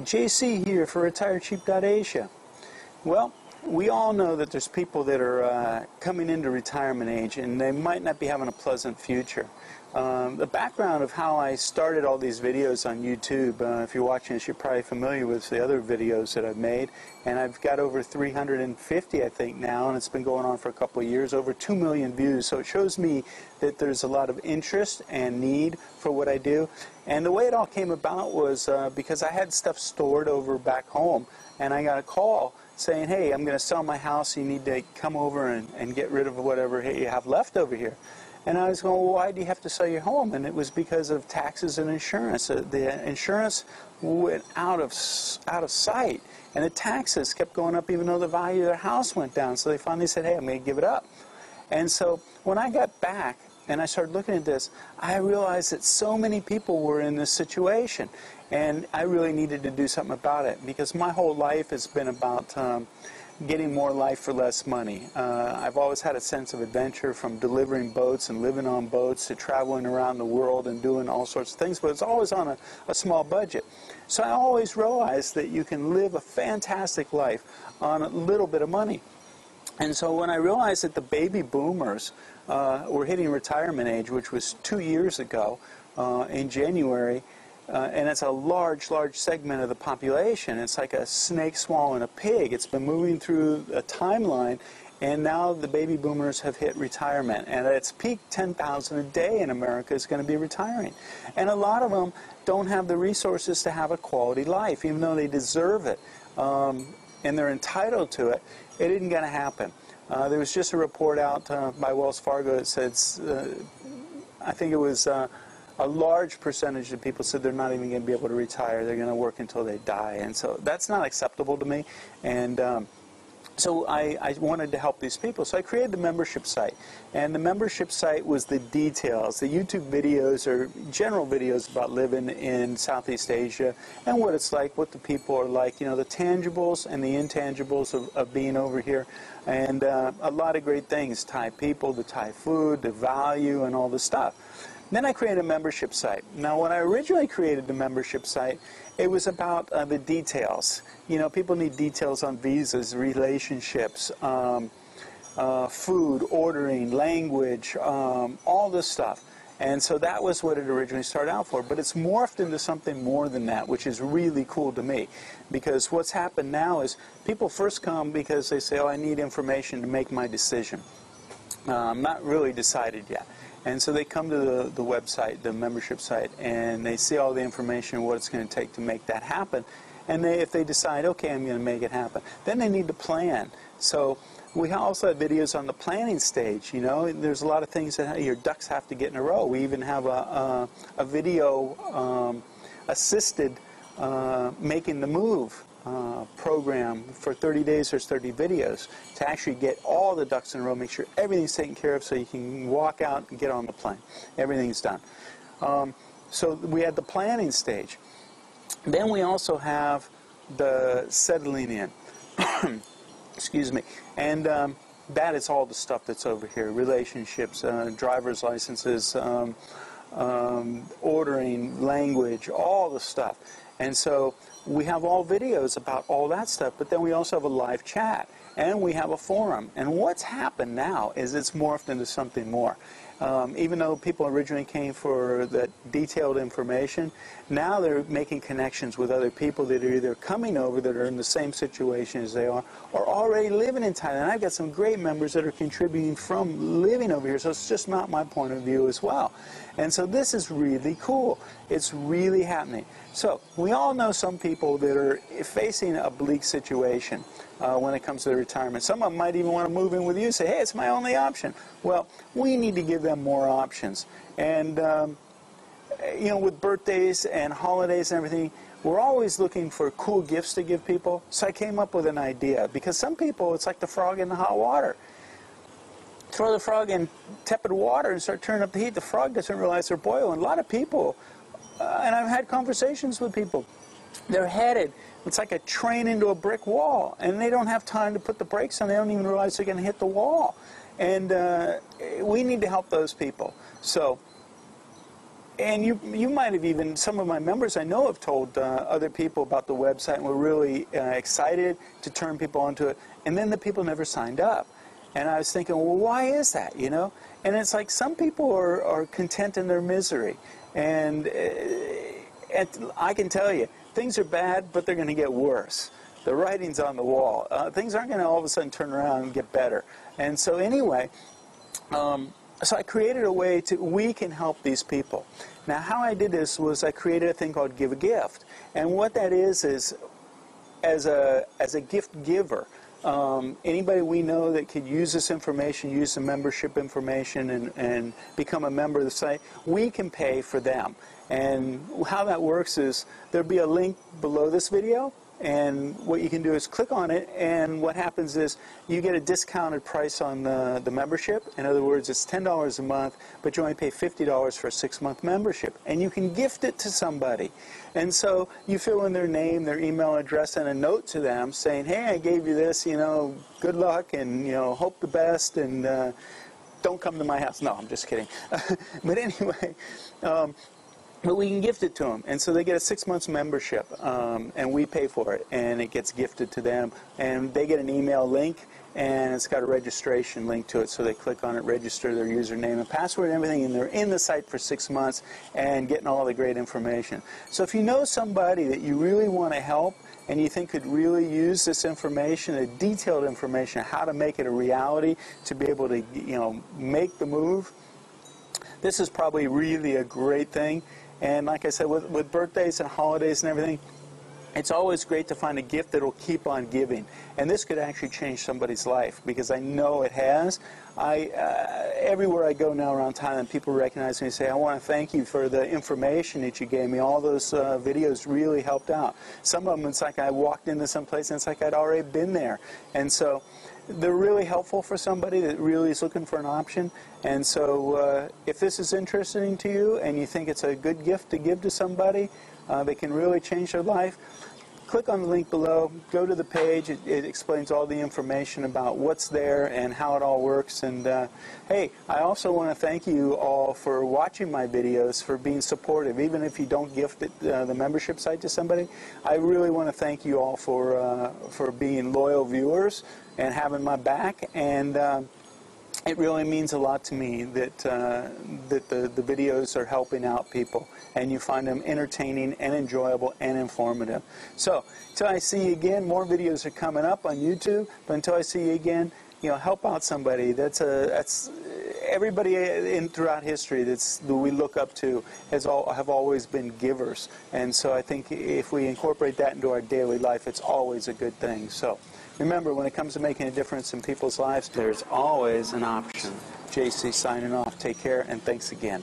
JC here for retirecheap.asia. Well, we all know that there's people that are coming into retirement age and they might not be having a pleasant future. The background of how I started all these videos on YouTube, if you're watching this, you're probably familiar with the other videos that I've made, and I've got over 350 I think now, and it's been going on for a couple of years, over 2 million views, so it shows me that there's a lot of interest and need for what I do. And the way it all came about was because I had stuff stored over back home, and I got a call saying, hey, I'm going to sell my house, you need to come over and get rid of whatever you have left over here. And I was going, well, why do you have to sell your home? And it was because of taxes and insurance. The insurance went out of sight, and the taxes kept going up even though the value of their house went down. So they finally said, hey, I'm going to give it up. And so when I got back and I started looking at this, I realized that so many people were in this situation. And I really needed to do something about it, because my whole life has been about getting more life for less money. I've always had a sense of adventure, from delivering boats and living on boats to traveling around the world and doing all sorts of things, but it's always on a small budget. So I always realized that you can live a fantastic life on a little bit of money. And so when I realized that the baby boomers were hitting retirement age, which was 2 years ago in January, and it's a large segment of the population. It's like a snake swallowing a pig. It's been moving through a timeline, and now the baby boomers have hit retirement. And at its peak, 10,000 a day in America is going to be retiring. And a lot of them don't have the resources to have a quality life, even though they deserve it, and they're entitled to it. It isn't going to happen. There was just a report out by Wells Fargo that says, I think it was a large percentage of people said they're not even going to be able to retire. They're going to work until they die. And so that's not acceptable to me. And so I wanted to help these people. So I created the membership site. And the membership site was the details. The YouTube videos are general videos about living in Southeast Asia and what it's like, what the people are like, you know, the tangibles and the intangibles of being over here. And a lot of great things, Thai people, the Thai food, the value, and all the stuff. Then I created a membership site. Now, when I originally created the membership site, it was about the details. You know, people need details on visas, relationships, food, ordering, language, all this stuff. And so that was what it originally started out for. But it's morphed into something more than that, which is really cool to me. Because what's happened now is people first come because they say, oh, I need information to make my decision. I'm not really decided yet. And so they come to the website, the membership site, and they see all the information, what it's going to take to make that happen. And if they decide, okay, I'm going to make it happen, then they need to plan. So we also have videos on the planning stage. You know, there's a lot of things that your ducks have to get in a row. We even have a video assisted making the move program for 30 days. There's 30 videos to actually get all the ducks in a row, make sure everything's taken care of so you can walk out and get on the plane. Everything's done. So we had the planning stage. Then we also have the settling in. Excuse me. And that is all the stuff that's over here. Relationships, driver's licenses, ordering, language, all the stuff. And so we have all videos about all that stuff, but then we also have a live chat, and we have a forum. And what's happened now is it's morphed into something more. Even though people originally came for that detailed information, now they're making connections with other people that are either coming over that are in the same situation as they are, or already living in Thailand. I've got some great members that are contributing from living over here, so it's just not my point of view as well. And so this is really cool. It's really happening. So we all know some people that are facing a bleak situation when it comes to their retirement. Some of them might even want to move in with you and say, hey, it's my only option. Well, we need to give them more options. And, you know, with birthdays and holidays and everything, we're always looking for cool gifts to give people. So I came up with an idea, because some people, it's like the frog in the hot water. Throw the frog in tepid water and start turning up the heat. The frog doesn't realize they're boiling. A lot of people, and I've had conversations with people, they're headed, it's like a train into a brick wall, and they don't have time to put the brakes on. They don't even realize they're going to hit the wall. And we need to help those people. So And you might have even, some of my members I know have told other people about the website and were really excited to turn people onto it. And then the people never signed up. And I was thinking, well, why is that, you know? And it's like some people are content in their misery. And I can tell you, things are bad, but they're going to get worse. The writing's on the wall. Things aren't going to all of a sudden turn around and get better. And so anyway, so I created a way we can help these people. Now, how I did this was I created a thing called Give a Gift. And what that is as a gift giver, anybody we know that could use this information, use the membership information, and become a member of the site, we can pay for them. And how that works is there'll be a link below this video, and what you can do is click on it, and what happens is you get a discounted price on the membership. In other words, it's $10 a month, but you only pay $50 for a 6-month membership, and you can gift it to somebody. And so you fill in their name, their email address, and a note to them saying, hey, I gave you this, you know, good luck, and, you know, hope the best, and don't come to my house. No, I'm just kidding. But anyway, but we can gift it to them, and so they get a 6-month membership, and we pay for it, and it gets gifted to them, and they get an email link, and it's got a registration link to it, so they click on it, register their username and password and everything, and they're in the site for 6 months and getting all the great information. So if you know somebody that you really want to help and you think could really use this information, the detailed information, how to make it a reality, to be able to, you know, make the move, this is probably really a great thing. And like I said, with birthdays and holidays and everything, it's always great to find a gift that will keep on giving. And this could actually change somebody's life, because I know it has. Everywhere I go now around Thailand, people recognize me and say, I want to thank you for the information that you gave me. All those videos really helped out. Some of them, it's like I walked into some place and it's like I'd already been there. And so they're really helpful for somebody that really is looking for an option. And so if this is interesting to you and you think it's a good gift to give to somebody that can really change their life, click on the link below, go to the page. It explains all the information about what's there and how it all works. And hey, I also want to thank you all for watching my videos, for being supportive. Even if you don't gift it, the membership site to somebody, I really want to thank you all for being loyal viewers and having my back. And it really means a lot to me that the videos are helping out people, and you find them entertaining and enjoyable and informative. So, until I see you again, more videos are coming up on YouTube, but until I see you again, you know, help out somebody. That's everybody throughout history that we look up to have always been givers. And so I think if we incorporate that into our daily life, it's always a good thing. So remember, when it comes to making a difference in people's lives, there's always an option. JC signing off. Take care, and thanks again.